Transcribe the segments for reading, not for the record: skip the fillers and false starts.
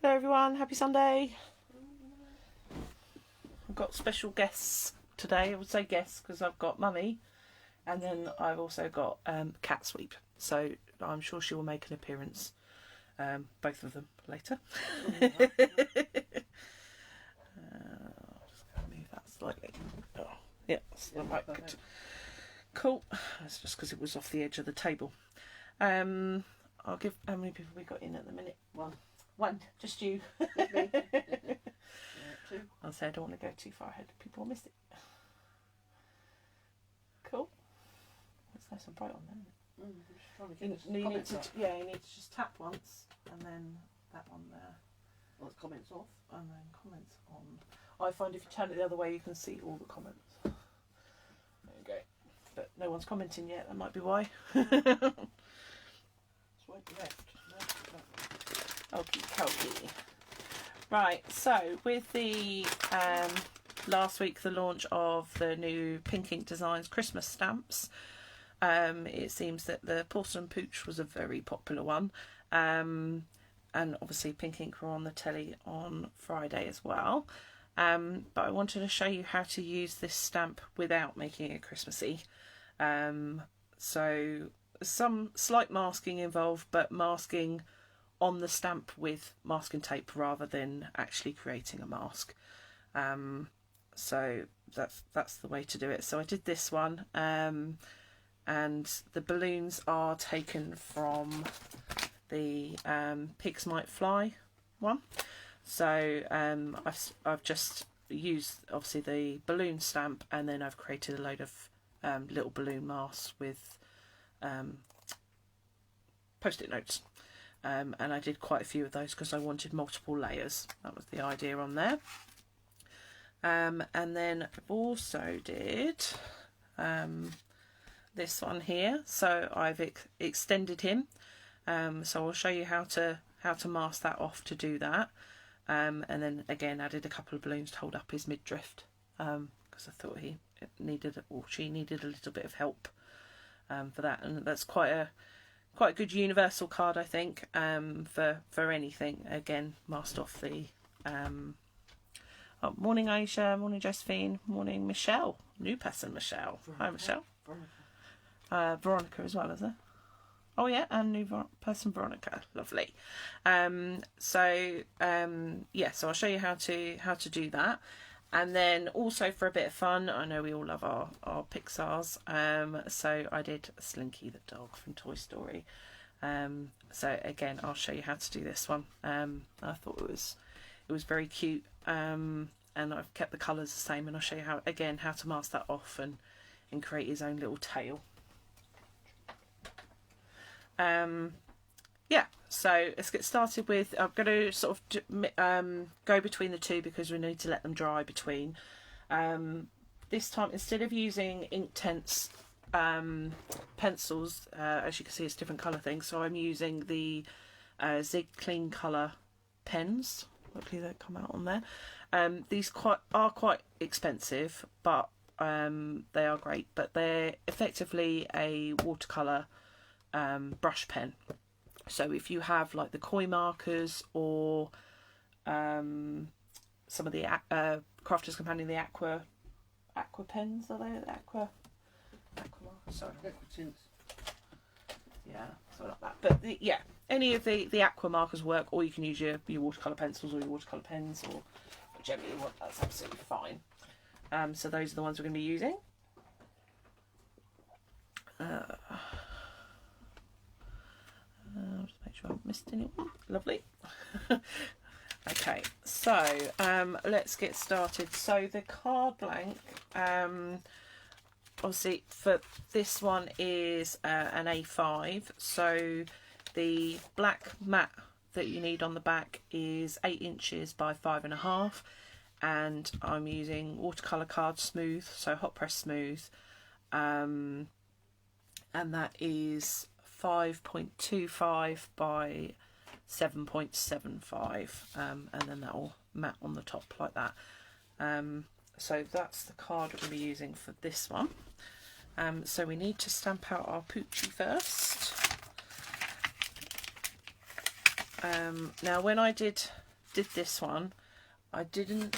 Hello everyone, happy Sunday. I've got special guests today. I would say guests because I've got Mummy and then I've also got Cat Sweep. So I'm sure she will make an appearance, both of them, later. Just going to move that slightly. Oh, yeah, that's right. Good. Cool. That's just because it was off the edge of the table. I'll give, how many people we got in at the minute? One, just you. Me. Yeah, two. I'll say I don't want to go too far ahead. People will miss it. Cool. It's nice and bright on there. Just trying to You get need to, yeah, you need to just tap once and then that one there. well, the comments off. And then comments on. I find if you turn it the other way, you can see all the comments. There you go. But no one's commenting yet. That might be why. Swipe left. Okie dokie. Right, so with the last week the launch of the new Pink Ink Designs Christmas stamps, it seems that the Porcelain Pooch was a very popular one, and obviously Pink Ink were on the telly on Friday as well. But I wanted to show you how to use this stamp without making it Christmassy. So some slight masking involved, but masking on the stamp with masking tape rather than actually creating a mask. So that's the way to do it. So I did this one, and the balloons are taken from the Pigs Might Fly one. So I've just used obviously the balloon stamp, and then I've created a load of little balloon masks with post-it notes. And I did quite a few of those because I wanted multiple layers. That was the idea on there. And then I've also did this one here. So I've extended him. So I'll show you how to mask that off to do that. And then again added a couple of balloons to hold up his midriff, because I thought he needed, or she needed, a little bit of help for that. And that's quite a good universal card, I think, for anything. Again, masked off the morning Aisha, morning Josephine, morning Michelle, new person Michelle. Veronica. Hi Michelle. Veronica as well, is there? Oh yeah, and new person Veronica, lovely. So I'll show you how to do that. And then also for a bit of fun, I know we all love our Pixars, so I did Slinky the dog from Toy Story. So again, I'll show you how to do this one. I thought it was very cute, and I've kept the colours the same, and I'll show you how to mask that off and create his own little tail. So let's get started with, I'm going to sort of go between the two because we need to let them dry between. This time, instead of using Inktense pencils, as you can see, it's different colour things, so I'm using the Zig Clean Colour pens. Hopefully they come out on there. These are quite expensive, but they are great. But they're effectively a watercolour brush pen. So if you have like the koi markers or some of the Crafters Companion, the aqua pens, are they? Aqua markers, sorry. Aqua tints. Yeah, something like that. But any of the aqua markers work, or you can use your watercolour pencils or your watercolour pens, or whichever you want. That's absolutely fine. So those are the ones we're going to be using. Just make sure I haven't missed anyone. Lovely. Okay, so let's get started. So the card blank, obviously for this one is an A5. So the black mat that you need on the back is 8 inches by 5.5, and I'm using watercolour card smooth, so hot press smooth, and that is 5.25 by 7.75, and then that will mat on the top like that. So that's the card we're going to be using for this one. So we need to stamp out our Poochie first. Now when I did did this one, I didn't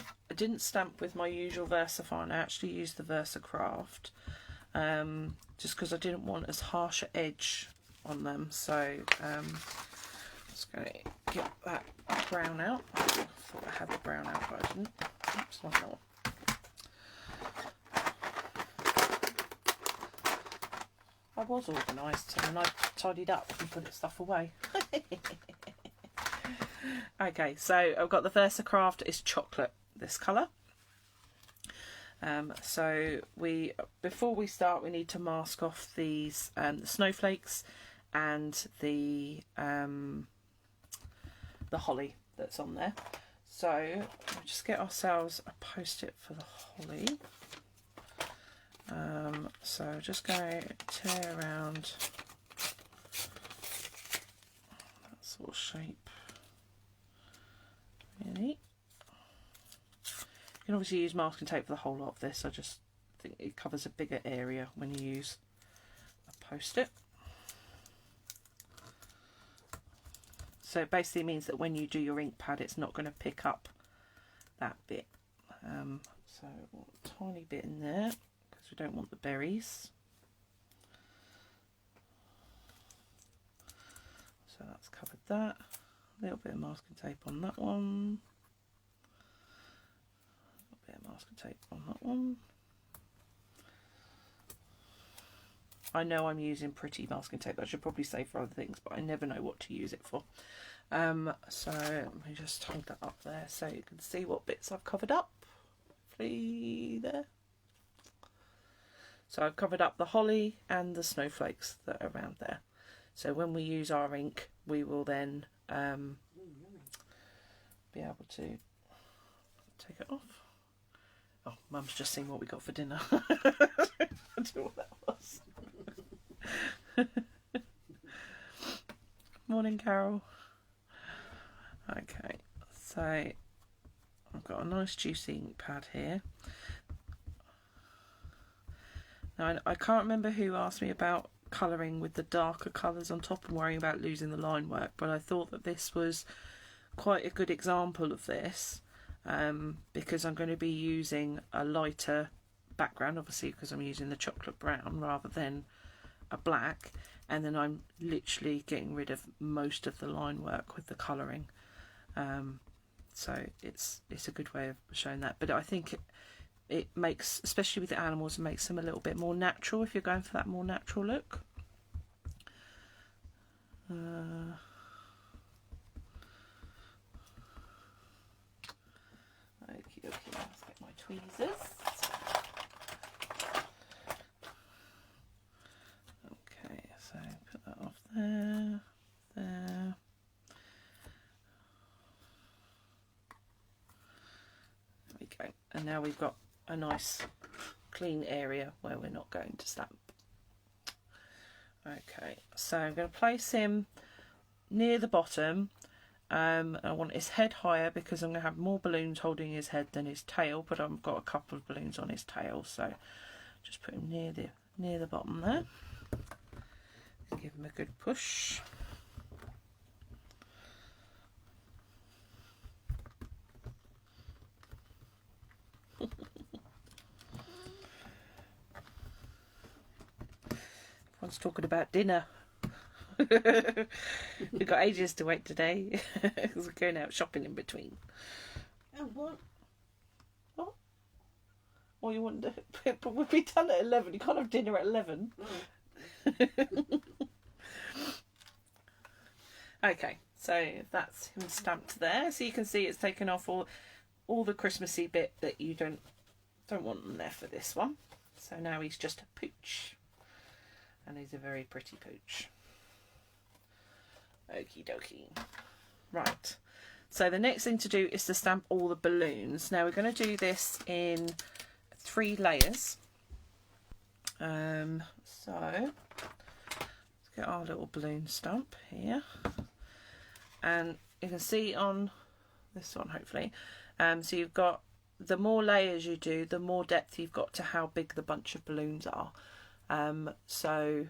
stamp with my usual VersaFine. I actually used the VersaCraft, just because I didn't want as harsh an edge on them. So just going to get that brown out. I thought I had the brown out, but I didn't. Oops, not that one. I was organised and I tidied up and put stuff away. Okay, so I've got the VersaCraft. It's chocolate, this colour. So before we start, we need to mask off these the snowflakes and the holly that's on there. So we'll just get ourselves a post-it for the holly. So just going to tear around that sort of shape. Really. You can obviously use masking tape for the whole lot of this. I just think it covers a bigger area when you use a post-it. So it basically means that when you do your ink pad, it's not going to pick up that bit. So a tiny bit in there, because we don't want the berries. So that's covered that. A little bit of masking tape on that one. A little bit of masking tape on that one. I know I'm using pretty masking tape. I should probably say for other things, but I never know what to use it for. So let me just hold that up there so you can see what bits I've covered up. Hopefully there. So I've covered up the holly and the snowflakes that are around there. So when we use our ink, we will then be able to take it off. Oh, Mum's just seen what we got for dinner. I don't know what that was. Morning, Carol. Okay, so I've got a nice juicy ink pad here. Now, I can't remember who asked me about colouring with the darker colours on top and worrying about losing the line work, but I thought that this was quite a good example of this, because I'm going to be using a lighter background, obviously, because I'm using the chocolate brown rather than a black, and then I'm literally getting rid of most of the line work with the colouring. So it's a good way of showing that, but I think it makes, especially with the animals, it makes them a little bit more natural if you're going for that more natural look. Okie dokie, let's get my tweezers. Okay, so put that off there, there. There we go. And now we've got a nice clean area where we're not going to stamp. Okay, so I'm going to place him near the bottom. I want his head higher because I'm going to have more balloons holding his head than his tail, but I've got a couple of balloons on his tail, so just put him near the bottom there. Give him a good push. Everyone's talking about dinner. We've got ages to wait today because we're going out shopping in between. Oh, what? What? Well, you want to, but we'll be done at 11. You can't have dinner at 11. Oh. Okay, so that's him stamped there. So you can see it's taken off all the Christmassy bit that you don't want in there for this one. So now he's just a pooch. And he's a very pretty pooch. Okie dokie. Right. So the next thing to do is to stamp all the balloons. Now we're going to do this in 3 layers. So let's get our little balloon stamp here. And you can see on this one, hopefully. So you've got, the more layers you do, the more depth you've got to how big the bunch of balloons are. So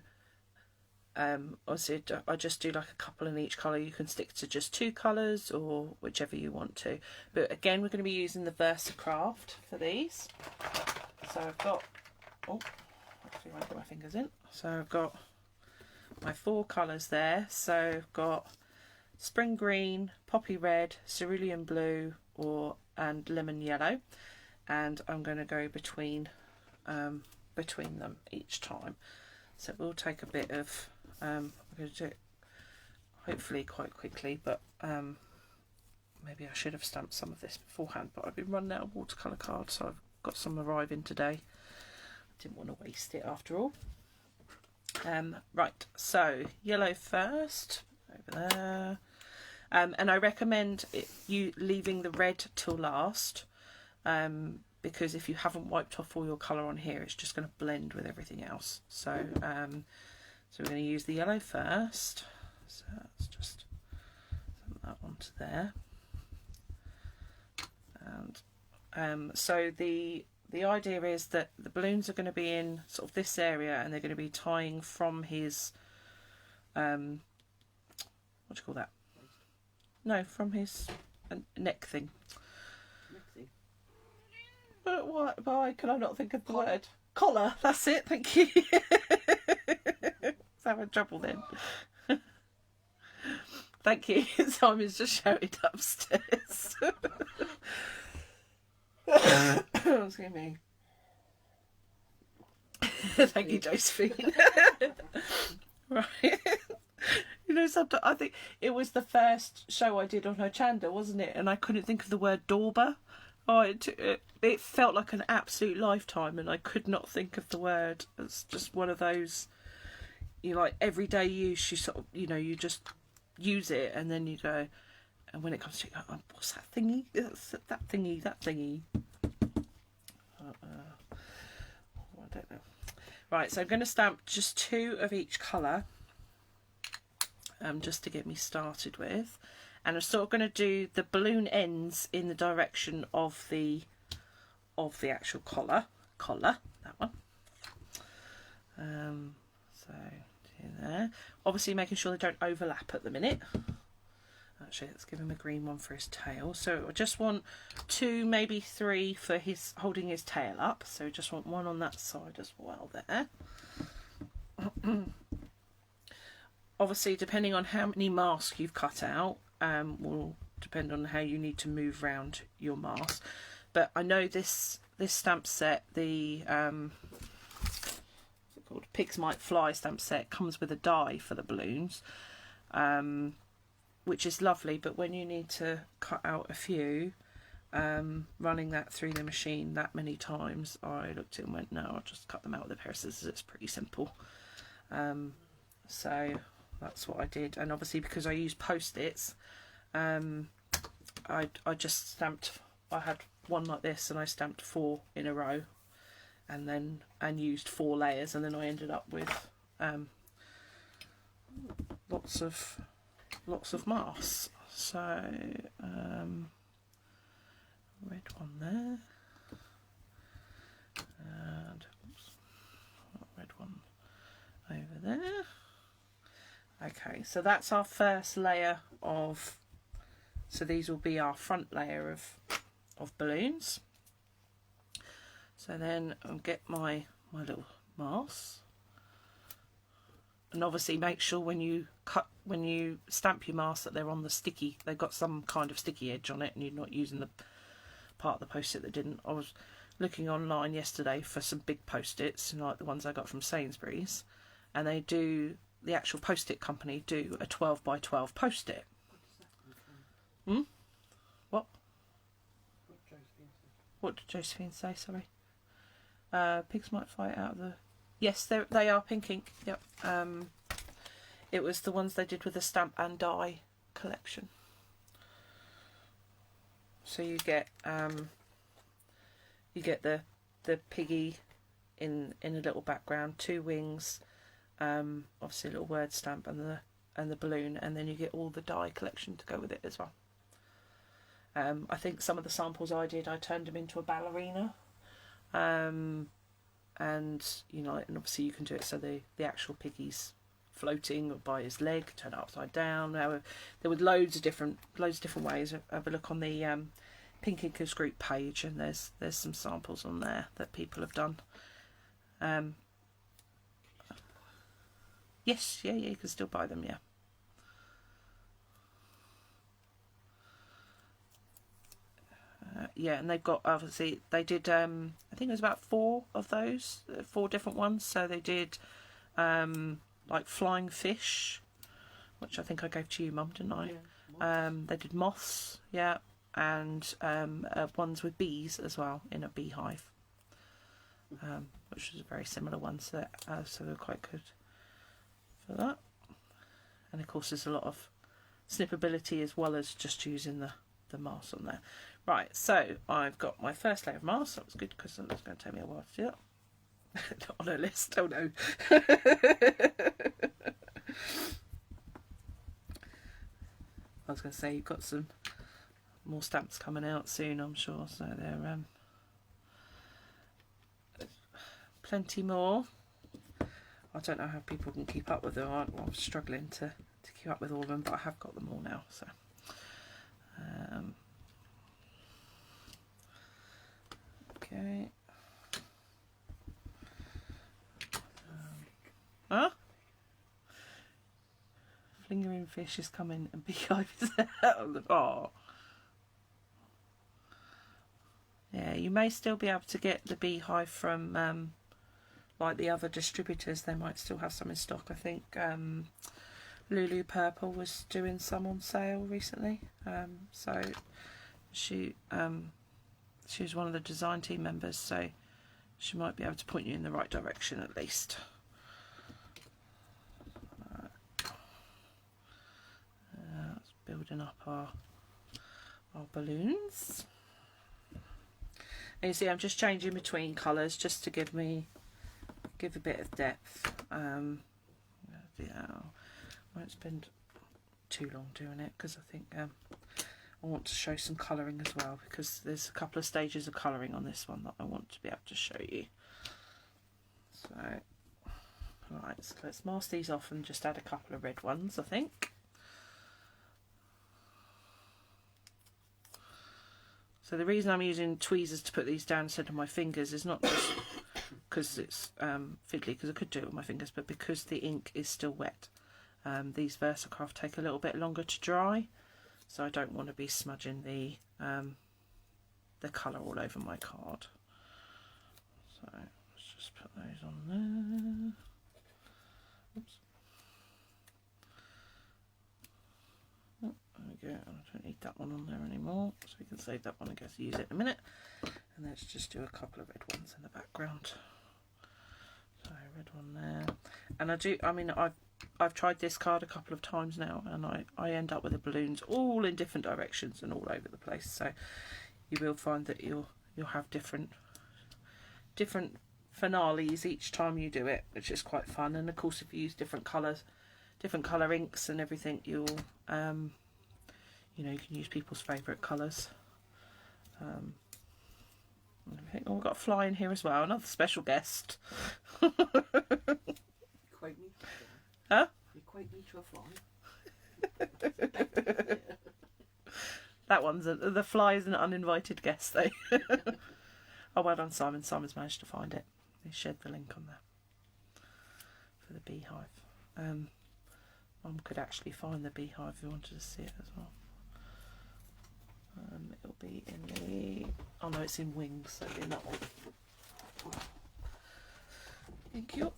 Obviously I just do like a couple in each colour. You can stick to just 2 colours or whichever you want to. But again, we're going to be using the VersaCraft for these. So I've got, oh, hopefully I won't get my fingers in. So I've got my 4 colours there. So I've got Spring Green, Poppy Red, Cerulean Blue, and Lemon Yellow. And I'm going to go between them each time. So we'll take a bit of, I'm going to do it hopefully quite quickly, but maybe I should have stamped some of this beforehand, but I've been running out of watercolour cards, so I've got some arriving today. Didn't want to waste it after all. Right, so yellow first, over there. And I recommend you leaving the red till last, because if you haven't wiped off all your colour on here, it's just going to blend with everything else. So, so we're going to use the yellow first. So let's just send that onto there. And so the idea is that the balloons are going to be in sort of this area, and they're going to be tying from his what do you call that? No, from his neck thing. But why can I not think of the word? Collar, that's it, thank you. It's having trouble then. Thank you. Simon's just shouted upstairs. Excuse me. Thank you, Josephine. Right. You know, sometimes I think it was the first show I did on her channel, wasn't it? And I couldn't think of the word Dorber. Oh, it felt like an absolute lifetime, and I could not think of the word. It's just one of those, you like everyday use. You sort of, you know, you just use it, and then you go, and when it comes to, oh, what's that thingy? That thingy. I don't know. Right, so I'm going to stamp just 2 of each colour, just to get me started with. And I'm sort of going to do the balloon ends in the direction of the actual collar, that one. So do there. Obviously making sure they don't overlap at the minute. Actually, let's give him a green one for his tail. So I just want 2, maybe 3 for his holding his tail up. So just want 1 on that side as well there. Obviously, depending on how many masks you've cut out, will depend on how you need to move around your mask. But I know this stamp set, the what's it called, Pigs Might Fly stamp set, comes with a die for the balloons, which is lovely. But when you need to cut out a few, running that through the machine that many times, I looked at it and went, no, I'll just cut them out with a pair of scissors. It's pretty simple. So that's what I did. And obviously, because I use post-its, I just stamped, I had one like this, and I stamped 4 in a row, and used 4 layers, and then I ended up with lots of masks. So red one there, and oops, red one over there. Okay, so that's our first layer of, so these will be our front layer of balloons. So then I'll get my little masks, and obviously make sure when you stamp your mask that they're on the sticky, they've got some kind of sticky edge on it, and you're not using the part of the post-it that didn't. I was looking online yesterday for some big post-its, like the ones I got from Sainsbury's, and they do, the actual post-it company do a 12 by 12 post-it. What? What did Josephine say? Sorry. Pigs Might Fly out of the... Yes, they are pink ink. Yep. It was the ones they did with the stamp and die collection. So you get the piggy in a little background, 2 wings, obviously a little word stamp, and the balloon, and then you get all the die collection to go with it as well. I think some of the samples I did, I turned them into a ballerina, and you know, and obviously you can do it so the actual piggies floating by his leg, turn it upside down. There were loads of different ways. Have a look on the Pink Inkers group page, and there's some samples on there that people have done. Yes, yeah, you can still buy them, yeah. Yeah, and they've got, obviously, they did, I think it was about 4 of those, 4 different ones. So they did, like flying fish, which I think I gave to you, Mum, didn't I? Yeah, they did moths, yeah, and ones with bees as well, in a beehive, which was a very similar one, so they're quite good for that. And of course, there's a lot of snippability as well as just using the mask on there. Right, so I've got my first layer of mask. That was good because it's going to take me a while to do that. Not on a list, oh no. I was going to say, you've got some more stamps coming out soon, I'm sure. So they're plenty more. I don't know how people can keep up with them. I'm struggling to keep up with all of them, but I have got them all now. So. Okay. Huh? Flingering fish is coming and beehive is out of the bar. Yeah, you may still be able to get the beehive from like the other distributors. They might still have some in stock. I think Lulu Purple was doing some on sale recently. So she was one of the design team members, so she might be able to point you in the right direction at least. That's building up our balloons. And you see, I'm just changing between colours just to give a bit of depth. Yeah, I won't spend too long doing it because I think I want to show some colouring as well, because there's a couple of stages of colouring on this one that I want to be able to show you. So, right, so let's mask these off and just add a couple of red ones, I think. So the reason I'm using tweezers to put these down instead of my fingers is not just because it's fiddly, because I could do it with my fingers, but because the ink is still wet. These VersaCraft take a little bit longer to dry, so I don't want to be smudging the colour all over my card. So let's just put those on there. Oops. Oh, there we go. I don't need that one on there anymore, so we can save that one and go to use it in a minute. And let's just do a couple of red ones in the background. So red one there, and I've tried this card a couple of times now, and I end up with the balloons all in different directions and all over the place. So you will find that you'll have different finales each time you do it, which is quite fun. And of course, if you use different colours, different colour inks and everything, you'll you can use people's favourite colours. Oh, we've got a fly in here as well, another special guest. Quite me. Huh? You quite me to a fly. That one's the fly is an uninvited guest though. Oh, well done, Simon. Simon's managed to find it. He shared the link on there for the beehive. Mum could actually find the beehive if you wanted to see it as well. It'll be in the... Oh no, it's in wings, so it'll be in that one. Thank you.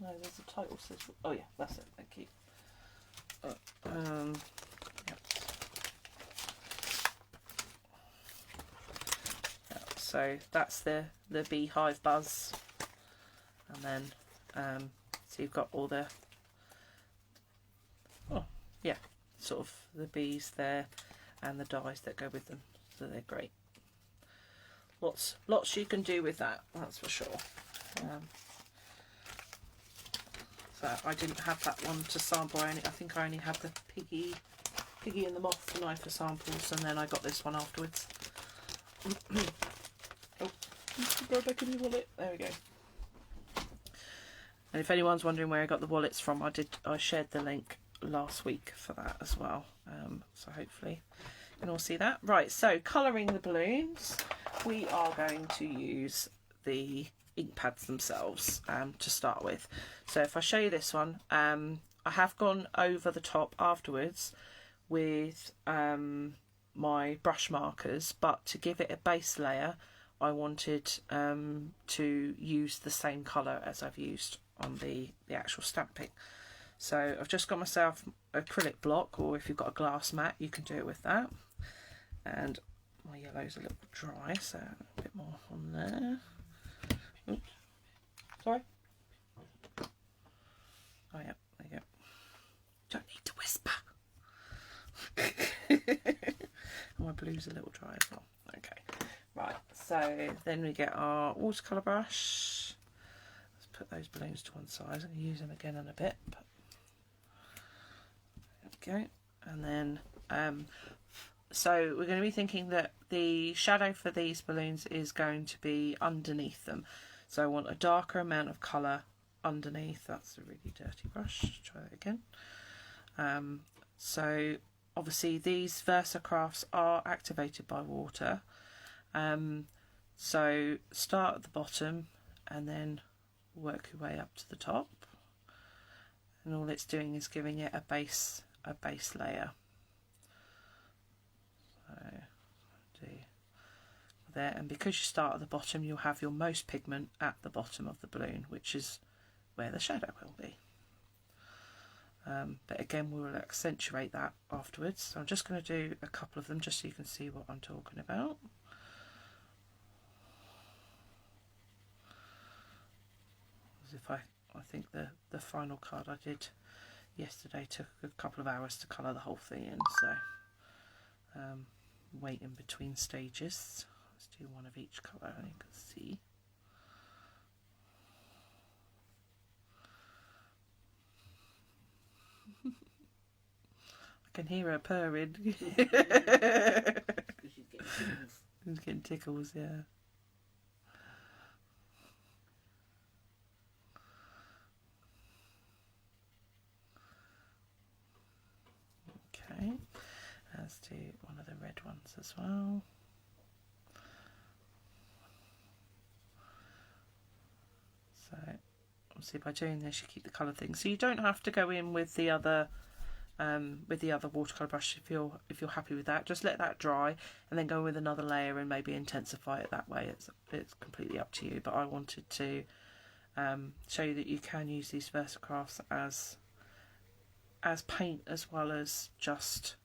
No, there's a title says... Oh yeah, that's it, thank you. Yeah. So that's the beehive buzz, and then so you've got all the sort of the bees there and the dies that go with them, so they're great. Lots you can do with that, that's for sure. So I didn't have that one to sample. I think I only had the piggy and the moth tonight for samples, and then I got this one afterwards. Oh, Go back in your wallet. There we go. And if anyone's wondering where I got the wallets from, I shared the link last week for that as well. So hopefully you can all see that. Right, so colouring the balloons, we are going to use the ink pads themselves to start with. So if I show you this one, I have gone over the top afterwards with my brush markers, but to give it a base layer I wanted to use the same colour as I've used on the actual stamping. So I've just got myself acrylic block, or if you've got a glass mat you can do it with that. And my yellow's a little dry, so a bit more on there. Oops. Sorry. Oh yeah, there you go. Don't need to whisper. My blue's a little dry as well. Okay. Right, so then we get our watercolour brush. Let's put those balloons to one side. I'm going to use them again in a bit. But there we go. And then, so we're going to be thinking that the shadow for these balloons is going to be underneath them. So I want a darker amount of colour underneath. That's a really dirty brush. Try that again. So obviously these VersaCrafts are activated by water. So start at the bottom and then work your way up to the top, and all it's doing is giving it a base layer. So do there, and because you start at the bottom you'll have your most pigment at the bottom of the balloon, which is where the shadow will be. But again we will accentuate that afterwards. So I'm just going to do a couple of them just so you can see what I'm talking about. If I think the final card I did yesterday took a couple of hours to colour the whole thing in, so wait in between stages. Let's do one of each colour and you can see. I can hear her purring. She's getting tickles, yeah. Okay, let's do one of the red ones as well. So obviously by doing this you keep the colour thing. So you don't have to go in with the other watercolour brush if you're happy with that. Just let that dry and then go with another layer and maybe intensify it that way. It's completely up to you. But I wanted to show you that you can use these VersaCrafts as paint as well as just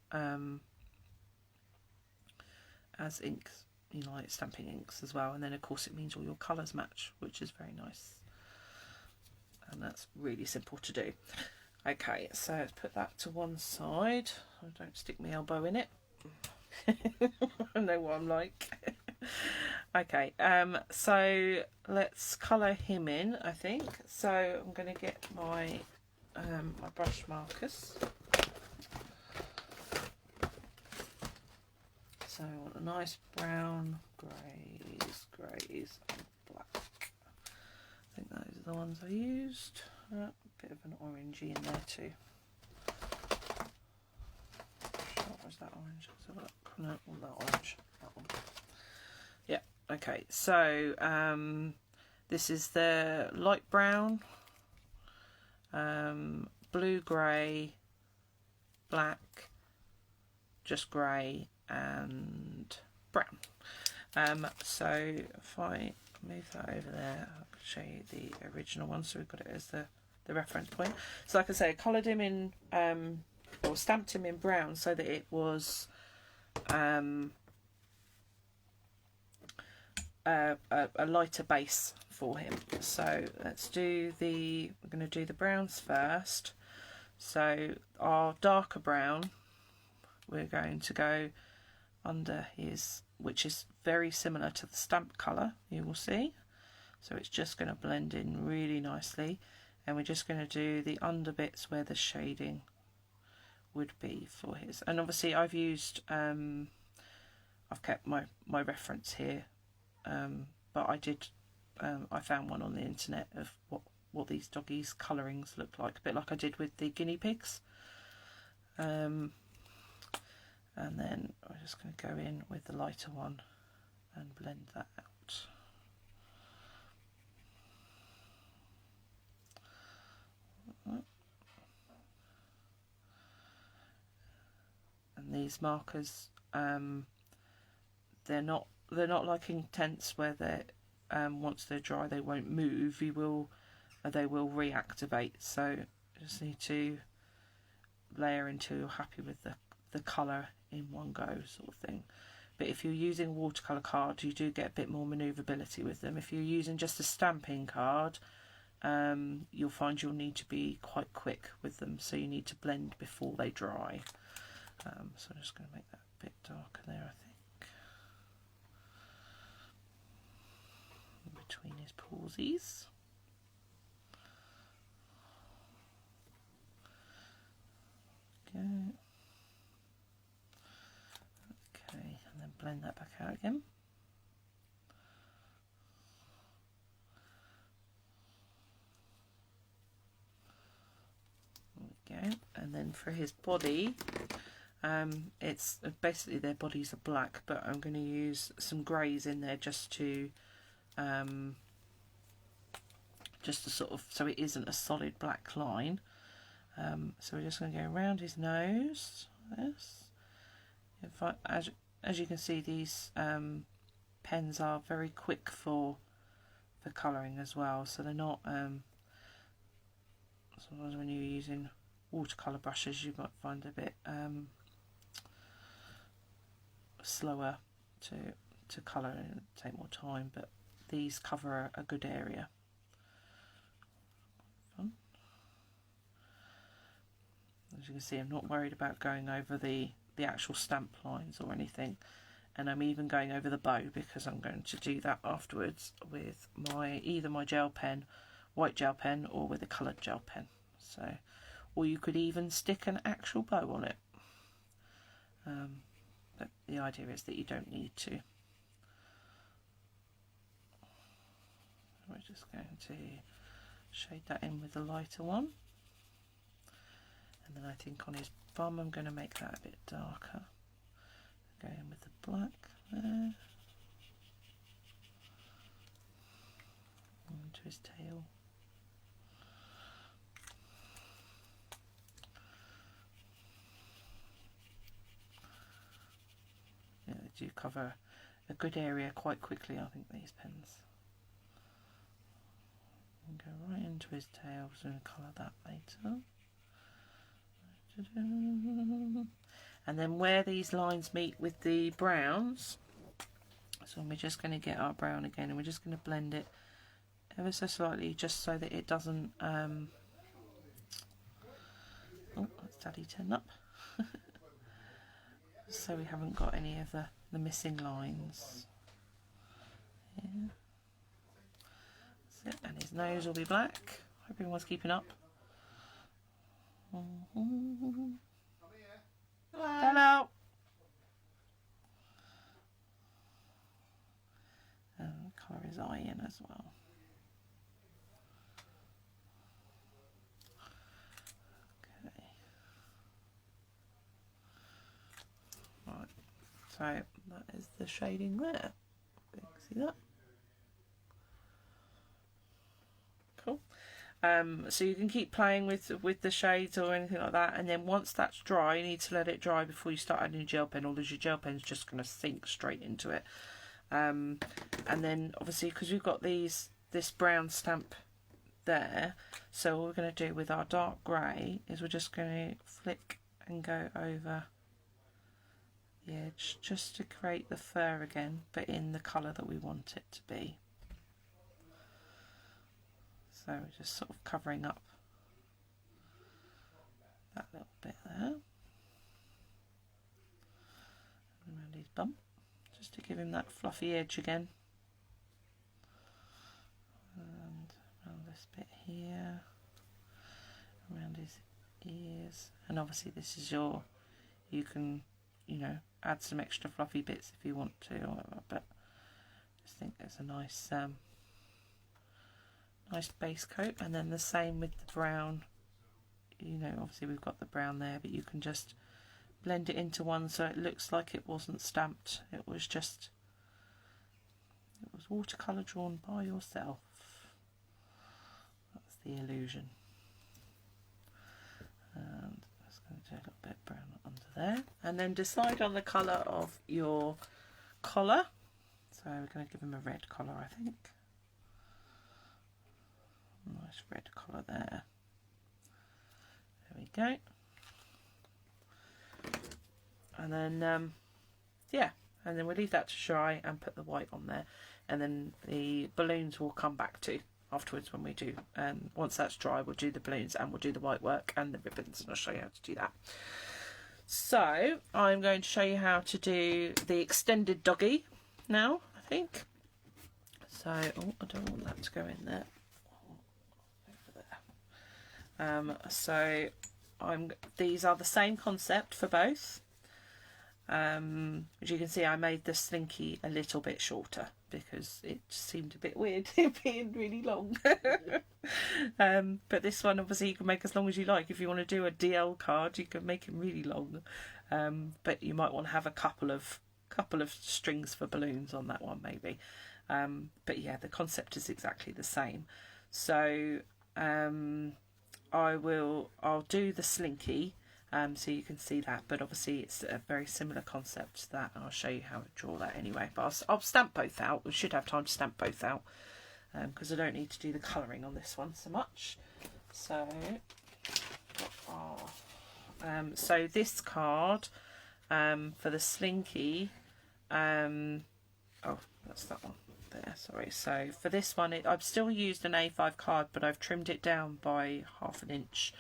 as inks, you know, like stamping inks as well. And then of course it means all your colours match, which is very nice, and that's really simple to do. Okay, so let's put that to one side. I don't stick my elbow in it. I know what I'm like. Okay, so let's colour him in, I think. So I'm going to get my my brush markers. So I want a nice brown, greys and black. I think those are the ones I used. A bit of an orangey in there too. What was that orange? Let's have a look. No, that orange. That one. Yeah, okay. So this is the light brown, blue grey, black, just grey and brown. So if I move that over there, I'll show you the original one. So we've got it as the reference point. So like I say, I coloured him in or stamped him in brown so that it was a lighter base for him. So let's do we're going to do the browns first. So our darker brown, we're going to go under his, which is very similar to the stamp colour, you will see. So it's just going to blend in really nicely, and we're just going to do the under bits where the shading would be for his. And obviously I've used I've kept my reference here but I found one on the internet of what these doggies' colourings look like, a bit like I did with the guinea pigs. And then I'm just going to go in with the lighter one and blend that out. And these markers, they're not like Intense where they're once they're dry they won't move. They will reactivate. So you just need to layer until you're happy with the colour in one go, sort of thing. But if you're using watercolour cards, you do get a bit more manoeuvrability with them. If you're using just a stamping card, you'll find you'll need to be quite quick with them, so you need to blend before they dry. So I'm just going to make that a bit darker there, I think, between his pawsies. Okay, and then blend that back out again. There we go. And then for his body, it's basically their bodies are black, but I'm going to use some greys in there just to sort of, so it isn't a solid black line. So we're just going to go around his nose. This. As you can see, these pens are very quick for colouring as well, so they're not. Sometimes when you're using watercolour brushes, you might find a bit slower to colour and take more time, but these cover a good area. Fun. As you can see, I'm not worried about going over the actual stamp lines or anything, and I'm even going over the bow because I'm going to do that afterwards with either my gel pen, white gel pen, or with a coloured gel pen. So, or you could even stick an actual bow on it. But the idea is that you don't need to. We're just going to shade that in with the lighter one. And then I think on his bum I'm going to make that a bit darker. Go in with the black there. Onto his tail. Yeah, they do cover a good area quite quickly, I think, these pens. And go right into his tail, so I'm going to colour that later. And then where these lines meet with the browns, so we're just going to get our brown again, and we're just going to blend it ever so slightly, just so that it doesn't oh, that's Daddy turned up. So we haven't got any of the missing lines. Yeah. That's it. And his nose will be black. Hope everyone's keeping up. Hello. Hello. And colour his eye in as well. Okay. Right. So that is the shading there. See that? Cool. So you can keep playing with the shades or anything like that, and then once that's dry, you need to let it dry before you start adding your gel pen, or your gel pen's just going to sink straight into it. And then obviously, because we've got this brown stamp there, so what we're going to do with our dark grey is we're just going to flick and go over the edge just to create the fur again, but in the colour that we want it to be. So we're just sort of covering up that little bit there. Around his bum, just to give him that fluffy edge again. And around this bit here, around his ears. And obviously this is you can, add some extra fluffy bits if you want to, or whatever, but just think it's a nice nice base coat. And then the same with the brown. You know, obviously we've got the brown there, but you can just blend it into one so it looks like it wasn't stamped. It was watercolour drawn by yourself. That's the illusion. And that's going to do a little bit brown under there. And then decide on the colour of your collar. So we're going to give him a red collar, I think. Nice red collar there. There we go. And then, yeah, and then we'll leave that to dry and put the white on there. And then the balloons will come back to afterwards when we do. Once that's dry, we'll do the balloons and we'll do the white work and the ribbons, and I'll show you how to do that. So I'm going to show you how to do the extended doggy now, I think. So, oh, I don't want that to go in there. Over there. So these are the same concept for both. As you can see, I made the slinky a little bit shorter because it seemed a bit weird it being really long. But this one, obviously, you can make as long as you like. If you want to do a DL card, you can make it really long. But you might want to have a couple of strings for balloons on that one, maybe. But yeah, the concept is exactly the same. So I'll do the slinky. So you can see that, but obviously it's a very similar concept to that, and I'll show you how to draw that anyway. But I'll stamp both out. We should have time to stamp both out because I don't need to do the colouring on this one so much. So, so this card for the slinky, oh, that's that one there. Sorry. So for this one, I've still used an A5 card, but I've trimmed it down by ½ an inch.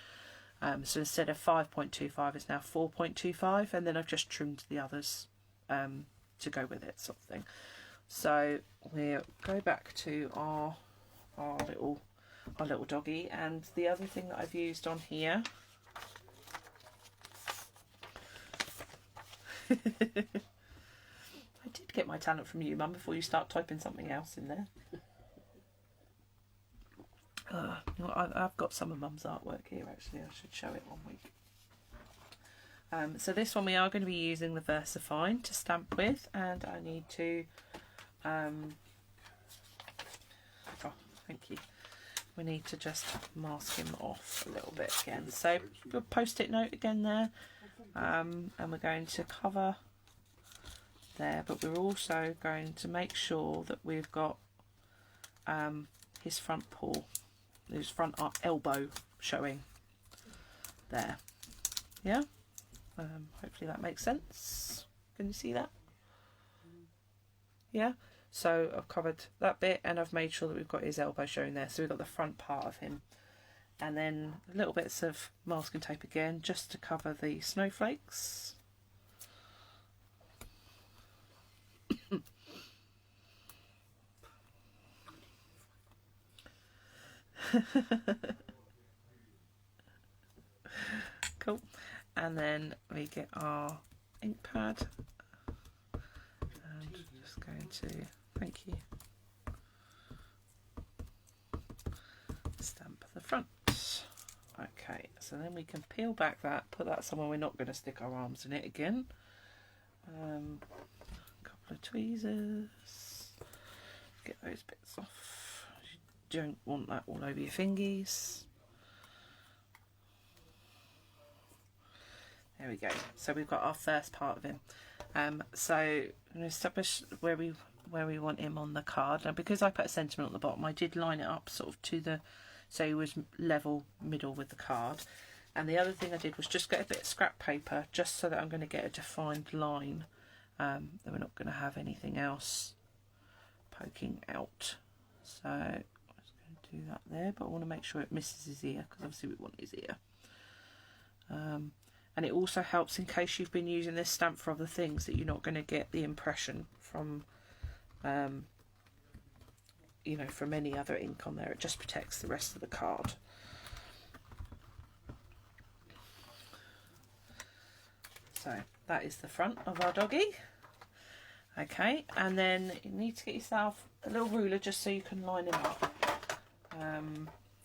So instead of 5.25, it's now 4.25, and then I've just trimmed the others to go with it, sort of thing. So we'll go back to our little doggy, and the other thing that I've used on here. I did get my talent from you, Mum, before you start typing something else in there. You know, I've got some of Mum's artwork here, actually. I should show it one week. So this one we are going to be using the VersaFine to stamp with, and I need to oh, thank you. We need to just mask him off a little bit again. So we'll post-it note again there, and we're going to cover there, but we're also going to make sure that we've got his front paw, his front elbow showing there. Yeah, hopefully that makes sense. Can you see that? Yeah, so I've covered that bit and I've made sure that we've got his elbow showing there, so we've got the front part of him, and then little bits of masking tape again just to cover the snowflakes. Cool. And then we get our ink pad, and just going to, thank you, stamp the front. Okay, so then we can peel back that, put that somewhere we're not going to stick our arms in it again. A couple of tweezers, get those bits off. You don't want that all over your fingies. There we go. So we've got our first part of him. So I'm going to establish where we want him on the card. Now, because I put a sentiment on the bottom, I did line it up sort of to the, so he was level middle with the card. And the other thing I did was just get a bit of scrap paper, just so that I'm going to get a defined line. That we're not going to have anything else poking out. So I'm just going to do that there, but I want to make sure it misses his ear, because obviously we want his ear. And it also helps in case you've been using this stamp for other things, that you're not going to get the impression from, you know, from any other ink on there. It just protects the rest of the card. So that is the front of our doggy. Okay, and then you need to get yourself a little ruler just so you can line them up.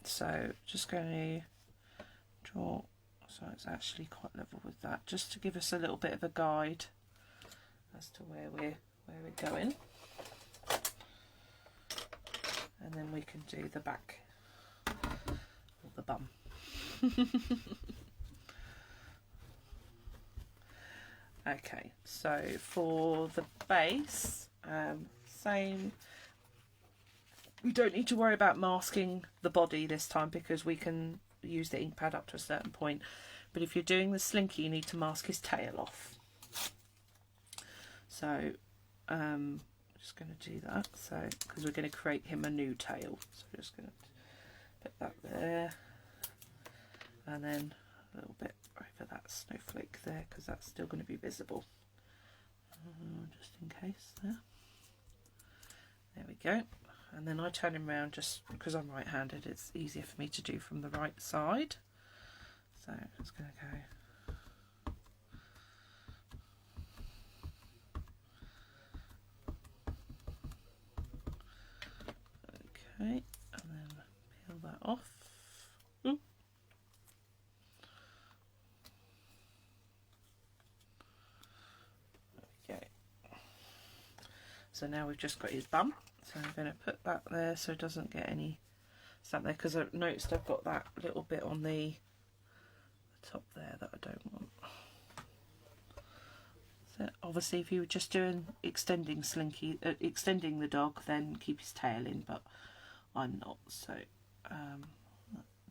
So just going to draw so it's actually quite level with that, just to give us a little bit of a guide as to where we're going. And then we can do the back or the bum. Okay, so for the base, same. We don't need to worry about masking the body this time because we can use the ink pad up to a certain point. But if you're doing the slinky, you need to mask his tail off. So I'm just going to do that. So because we're going to create him a new tail. So we're just going to put that there, and then a little bit over that snowflake there because that's still going to be visible. Just in case there. There we go. And then I turn him around just because I'm right-handed. It's easier for me to do from the right side. So I'm just going to go. Okay, and then peel that off. Ooh. There we go. So now we've just got his bum. So I'm going to put that there so it doesn't get any stamp there, because I've noticed I've got that little bit on the top there that I don't want. So obviously if you were just doing extending slinky, extending the dog, then keep his tail in, but I'm not. So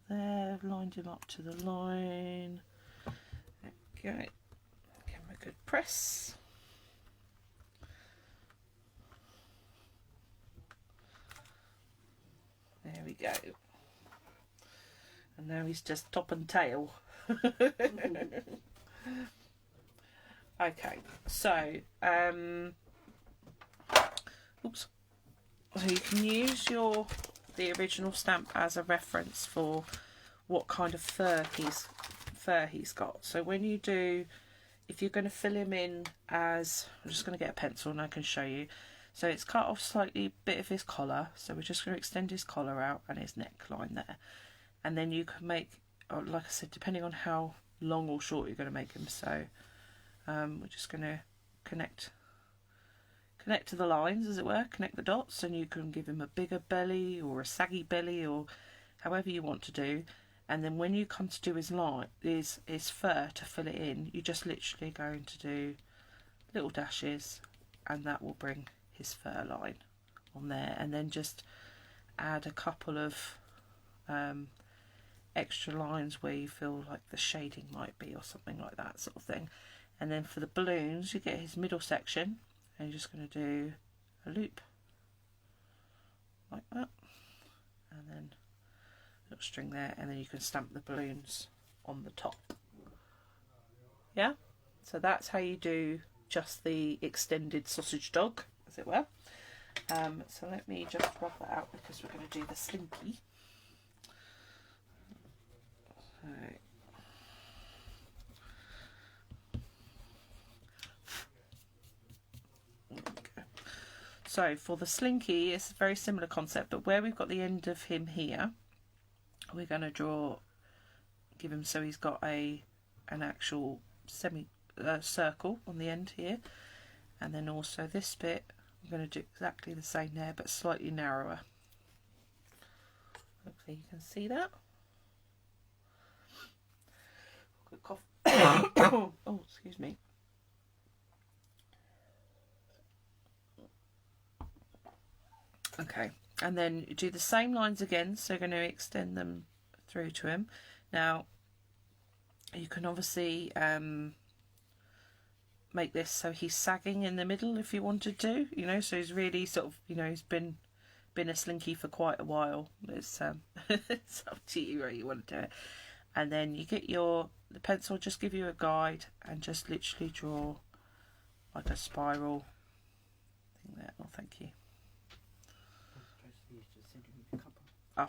there, lined him up to the line. There we go. Give him a good press. There we go. And now he's just top and tail. Okay, so oops. So you can use the original stamp as a reference for what kind of fur he's got. So when you do, if you're going to fill him in as, I'm just going to get a pencil and I can show you. So it's cut off slightly bit of his collar, so we're just going to extend his collar out and his neckline there. And then you can make, like I said, depending on how long or short you're going to make him. So we're just going to connect to the lines, as it were, connect the dots, and you can give him a bigger belly or a saggy belly or however you want to do. And then when you come to do his fur to fill it in, you're just literally going to do little dashes, and that will bring his fur line on there. And then just add a couple of extra lines where you feel like the shading might be or something like that sort of thing. And then for the balloons, you get his middle section and you're just going to do a loop like that, and then a little string there, and then you can stamp the balloons on the top. Yeah, so that's how you do just the extended sausage dog, as it were. So let me just rub that out because we're going to do the slinky. So for the slinky, it's a very similar concept, but where we've got the end of him here, we're going to give him so he's got an actual circle on the end here, and then also this bit I'm going to do exactly the same there, but slightly narrower. Hopefully you can see that. Good cough. Oh, excuse me. Okay, and then you do the same lines again, so you're going to extend them through to him. Now, you can obviously make this so he's sagging in the middle if you wanted to, you know, so he's really sort of, you know, he's been a slinky for quite a while. It's it's up to you where you want to do it. And then you get the pencil, just give you a guide and just literally draw like a spiral thing there. Oh, thank you. Oh.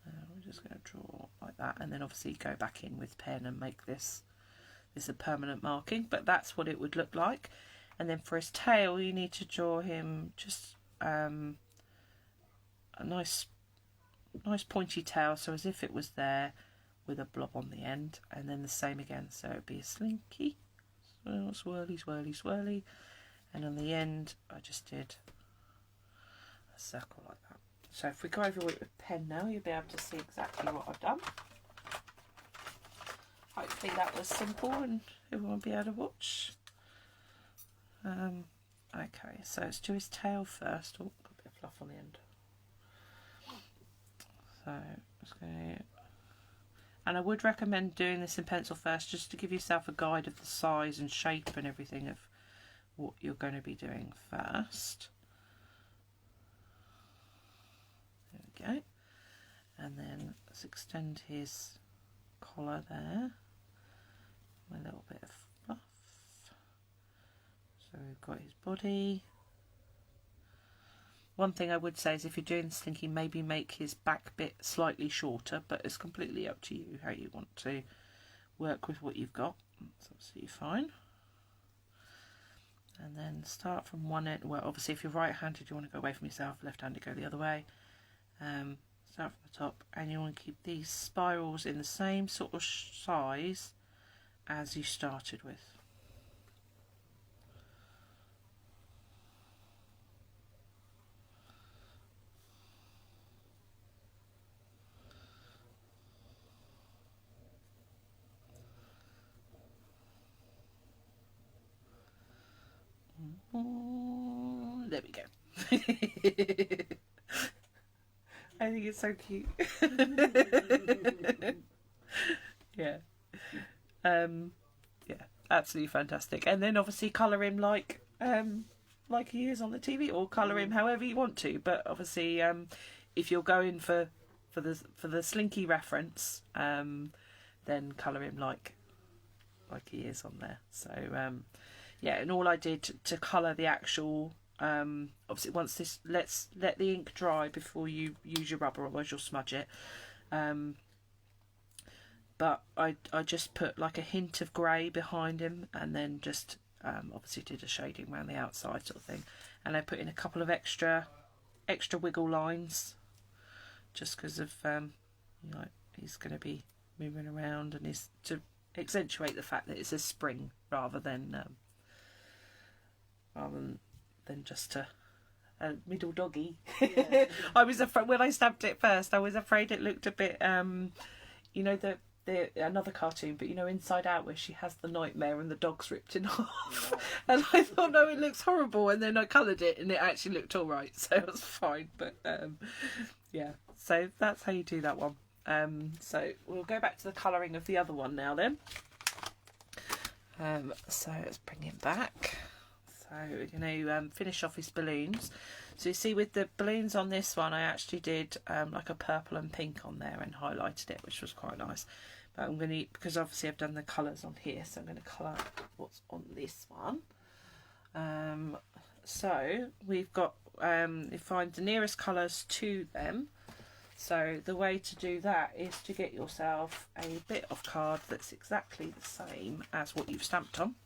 We're just going to draw like that, and then obviously go back in with pen and make this This is a permanent marking, but that's what it would look like. And then for his tail, you need to draw him just a nice pointy tail, so as if it was there with a blob on the end. And then the same again, so it'd be a slinky, so swirly, swirly, swirly. And on the end, I just did a circle like that. So if we go over it with pen now, you'll be able to see exactly what I've done. Hopefully that was simple and everyone will be able to watch. Okay, so let's do his tail first. Oh, got a bit of fluff on the end. So let's go. And I would recommend doing this in pencil first, just to give yourself a guide of the size and shape and everything of what you're going to be doing first. There we go. And then let's extend his collar there. A little bit of fluff. So we've got his body. One thing I would say is if you're doing slinky, maybe make his back bit slightly shorter, but it's completely up to you how you want to work with what you've got. That's absolutely fine. And then start from one end. Well, obviously if you're right-handed, you want to go away from yourself, left-handed go the other way. Start from the top, and you want to keep these spirals in the same sort of size as you started with. There we go. I think it's so cute. Yeah. Yeah, absolutely fantastic. And then obviously colour him like he is on the TV, or colour him however you want to. But obviously, if you're going for the slinky reference, then colour him like he is on there. So yeah, and all I did to colour the actual, obviously once this, let the ink dry before you use your rubber, otherwise you'll smudge it. But I just put like a hint of grey behind him, and then just obviously did a shading around the outside sort of thing. And I put in a couple of extra wiggle lines, just because of he's going to be moving around, and is to accentuate the fact that it's a spring rather than just a middle doggy. Yeah. I was afraid when I stamped it first. I was afraid it looked a bit, you know, the another cartoon, but you know, Inside Out, where she has the nightmare and the dog's ripped in half. Yeah. And I thought, no, it looks horrible. And then I coloured it, and it actually looked all right, so it was fine. But yeah, so that's how you do that one. So we'll go back to the colouring of the other one now then. So let's bring him back. So we're going to finish off his balloons. So you see with the balloons on this one, I actually did like a purple and pink on there and highlighted it, which was quite nice. But I'm going to, because obviously I've done the colours on here, so I'm going to colour what's on this one. So we've got, you find the nearest colours to them. So the way to do that is to get yourself a bit of card that's exactly the same as what you've stamped on.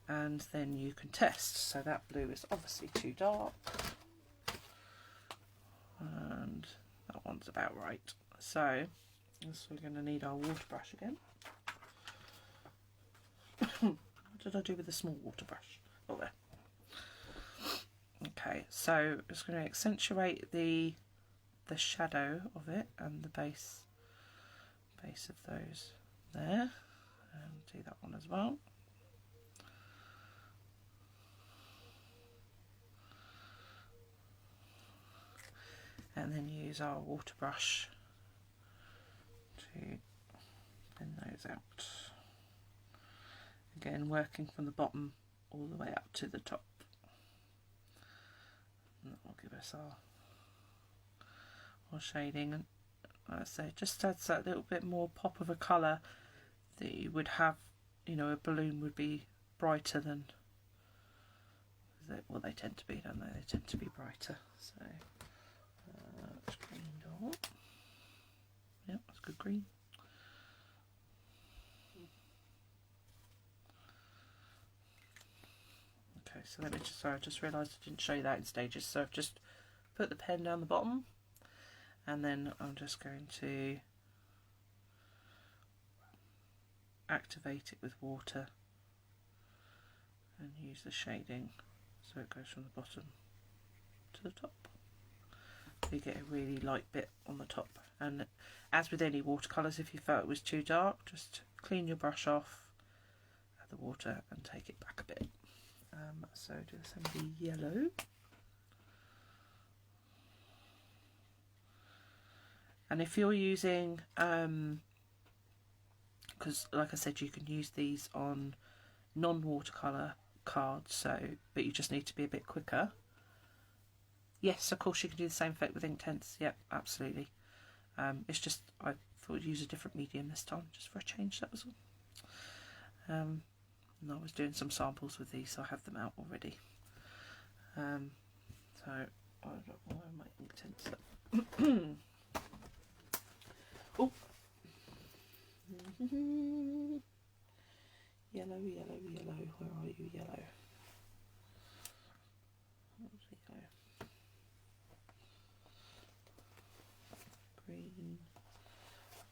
And then you can test. So that blue is obviously too dark, and that one's about right. So we're going to need our water brush again. What did I do with the small water brush? Oh, there. Okay, so it's going to accentuate the shadow of it and the base of those there, and do that one as well. And then use our water brush to blend those out. Again, working from the bottom all the way up to the top. And that will give us our shading. And like I say, just adds that little bit more pop of a colour that you would have, you know, a balloon would be brighter than, well, they tend to be, don't they? They tend to be brighter. So. Green dot. Yep, that's good green. so let me just, sorry, I just realised I didn't show you that in stages. So I've just put the pen down the bottom, and then I'm just going to activate it with water and use the shading so it goes from the bottom to the top. You get a really light bit on the top, and as with any watercolours, if you felt it was too dark, just clean your brush off, add the water and take it back a bit. So do some of the yellow. And if you're using, because like I said, you can use these on non-watercolour cards, so but you just need to be a bit quicker. Yes, of course you can do the same effect with Inktense. Yep, absolutely. It's just I thought I'd use a different medium this time, just for a change. That was all. And I was doing some samples with these, so I have them out already. So I don't know where my Inktense. Oh. Yellow, yellow, yellow. Where are you, yellow? Where's yellow? Green.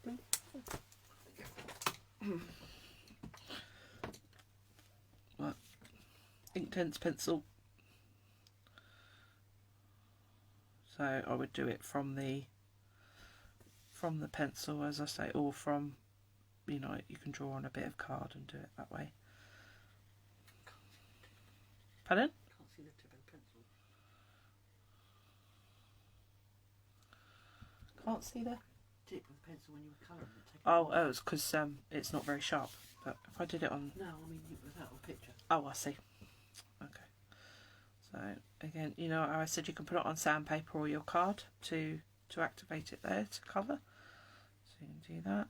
Blue. Right. Inktense pencil. So I would do it from the pencil, as I say, or from, you know, you can draw on a bit of card and do it that way. Pardon? Can't see the tip of the pencil. Can't see the Tip of the pencil when you were colouring it. oh, it's because it's not very sharp. But if I did it on, No, I mean without a picture. oh, I see. Okay. So again, you know, I said you can put it on sandpaper or your card to activate it there to colour. So you can do that.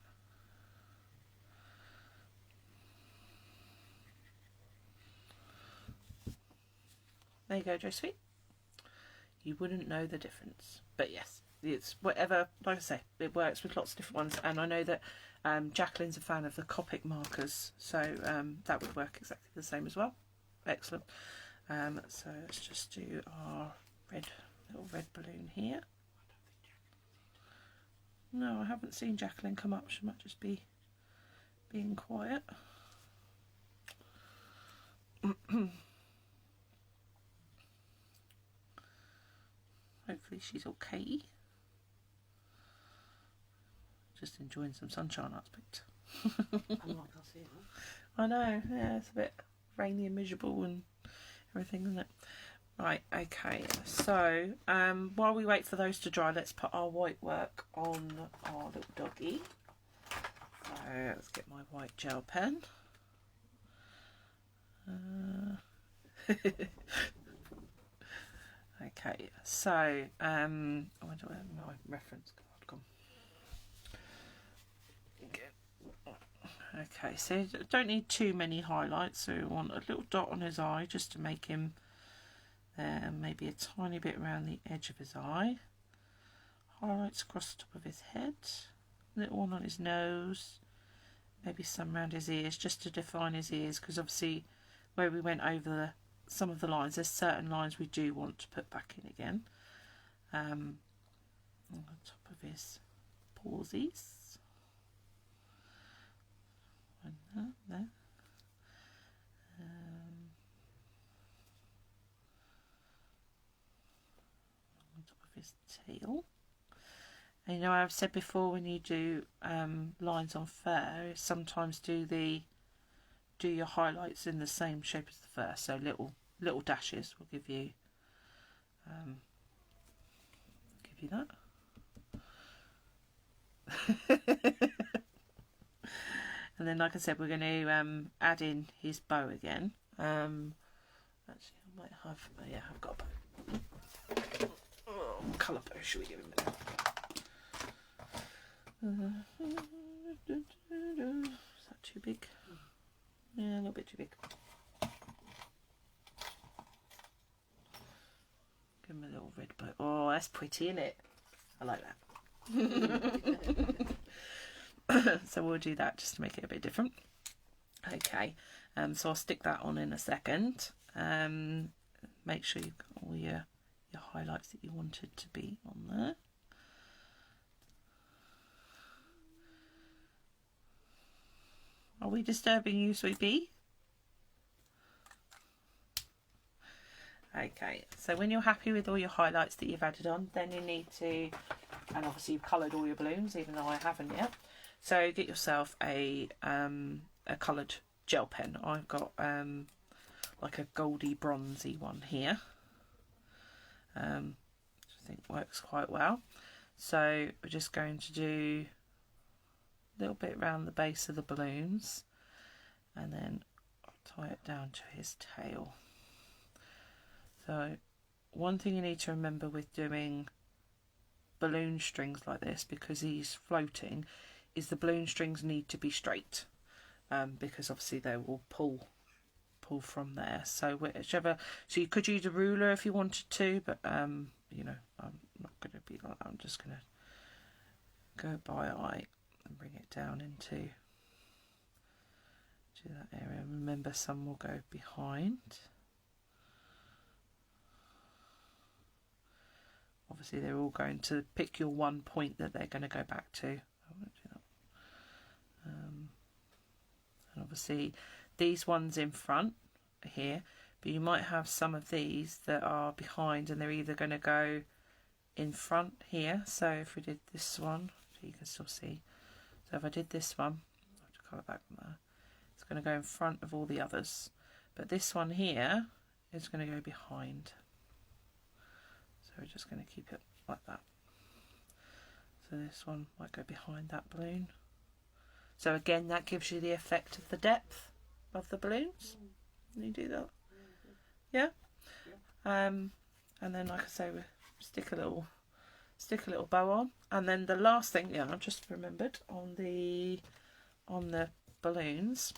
There you go, Josephine. You wouldn't know the difference, but yes, it's whatever. Like I say, it works with lots of different ones, and I know that Jacqueline's a fan of the Copic markers, so that would work exactly the same as well. Excellent. So let's just do our little red balloon here. No, I haven't seen Jacqueline come up. She might just be being quiet. Hopefully she's okay. Just enjoying some sunshine, I expect. Unlike us here. I know, yeah, it's a bit rainy and miserable and everything, isn't it? Right, okay, so while we wait for those to dry, let's put our white work on our little doggy. So let's get my white gel pen. Okay, so I wonder where my reference card gone. Okay, so you don't need too many highlights, so we want a little dot on his eye just to make him maybe a tiny bit around the edge of his eye. Highlights across the top of his head, little one on his nose, maybe some around his ears just to define his ears, because obviously where we went over some of the lines, there's certain lines we do want to put back in again. On the top of his pawsies. One there. On top of his tail. And you know, I've said before, when you do lines on fur, sometimes do your highlights in the same shape as the fur, so little dashes will give you that. And then, like I said, we're going to add in his bow again. Actually, I might have, yeah, I've got a bow. Oh, colour bow, should we give him a Is that too big? Yeah, a little bit too big. Give him a little red bow. Oh, that's pretty, isn't it? I like that. So we'll do that just to make it a bit different. Okay, so I'll stick that on in a second. Make sure you've got all your highlights that you wanted to be on there. Are we disturbing you, sweet bee? Okay, so when you're happy with all your highlights that you've added on, then you need to, and obviously you've coloured all your balloons, even though I haven't yet. So get yourself a coloured gel pen. I've got like a goldy bronzy one here, which I think works quite well. So we're just going to do a little bit around the base of the balloons, and then I'll tie it down to his tail. So one thing you need to remember with doing balloon strings like this, because he's floating, is the balloon strings need to be straight, because obviously they will pull from there. So whichever, so you could use a ruler if you wanted to, but you know, I'm not going to be like that. I'm just going to go by eye and bring it down into that area. Remember, some will go behind. Obviously they're all going to pick your one point that they're going to go back to. I won't do that. And obviously these ones in front here, but you might have some of these that are behind and they're either going to go in front here. So if we did this one, you can still see. So if I did this one, I have to colour back from there, it's going to go in front of all the others. But this one here is going to go behind. So we're just going to keep it like that. So this one might go behind that balloon. So again, that gives you the effect of the depth of the balloons. Can you do that? Yeah. And then, like I say, we stick a little bow on, and then the last thing, yeah, I've just remembered on the balloons,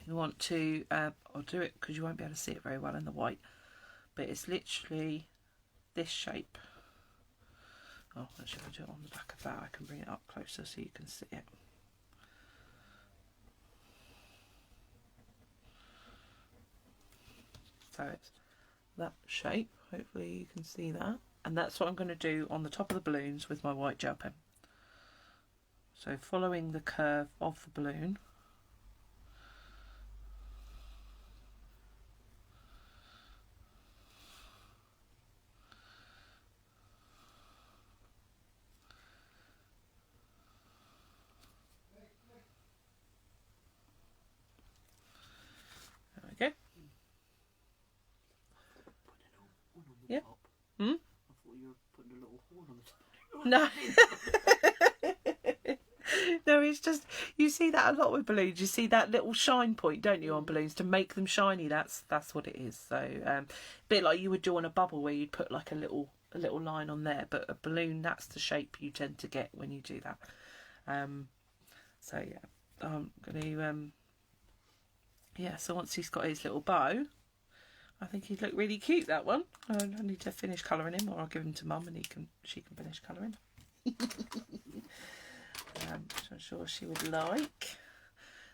you want to, I'll do it because you won't be able to see it very well in the white, but it's literally this shape. Oh, actually, if I do it on the back of that, I can bring it up closer so you can see it. So it's that shape, hopefully you can see that. And that's what I'm going to do on the top of the balloons with my white gel pen. So following the curve of the balloon, there we go. Yeah. Hmm? I thought you were putting a little horn on the top. No. No, it's just, you see that a lot with balloons. You see that little shine point, don't you, on balloons, to make them shiny. That's what it is. So a bit like you would do on a bubble, where you'd put like a little line on there, but a balloon, that's the shape you tend to get when you do that. So yeah, I'm going to yeah, so once he's got his little bow, I think he'd look really cute, that one. I need to finish colouring him, or I'll give him to Mum and she can finish colouring. Which I'm sure she would like.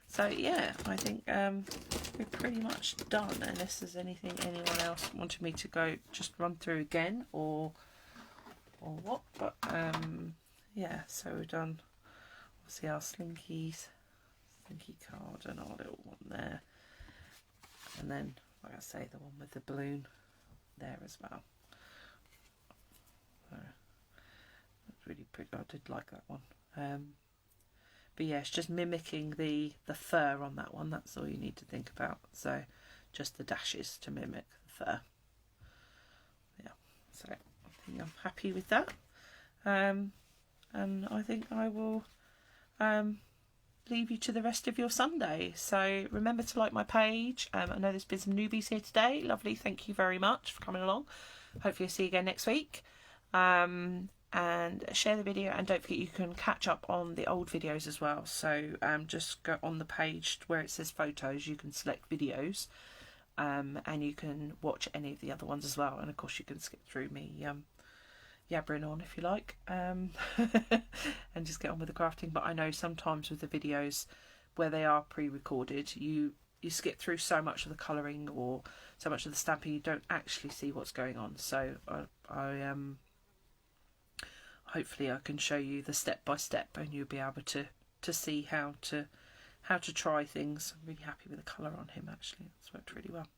So yeah, I think we're pretty much done, unless there's anything anyone else wanted me to go just run through again, or what. But yeah, so we've done obviously our slinky card and our little one there, and then, like I say, the one with the balloon there as well. So that's really pretty. I did like that one. But yeah, it's just mimicking the fur on that one. That's all you need to think about. So just the dashes to mimic the fur. Yeah, so I think I'm happy with that. And I think I will leave you to the rest of your Sunday. So remember to like my page. I know there's been some newbies here today. Lovely, thank you very much for coming along. Hopefully I'll see you again next week. And share the video, and don't forget you can catch up on the old videos as well. So just go on the page where it says photos, you can select videos, and you can watch any of the other ones as well. And of course you can skip through me yabbering on if you like, and just get on with the crafting. But I know sometimes with the videos where they are pre-recorded, you you skip through so much of the colouring or so much of the stamping, you don't actually see what's going on. So I hopefully I can show you the step by step, and you'll be able to see how to try things. I'm really happy with the colour on him, actually. It's worked really well.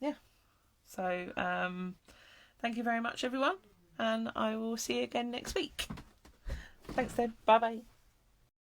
Yeah. So thank you very much, everyone, and I will see you again next week. Thanks then. Bye bye.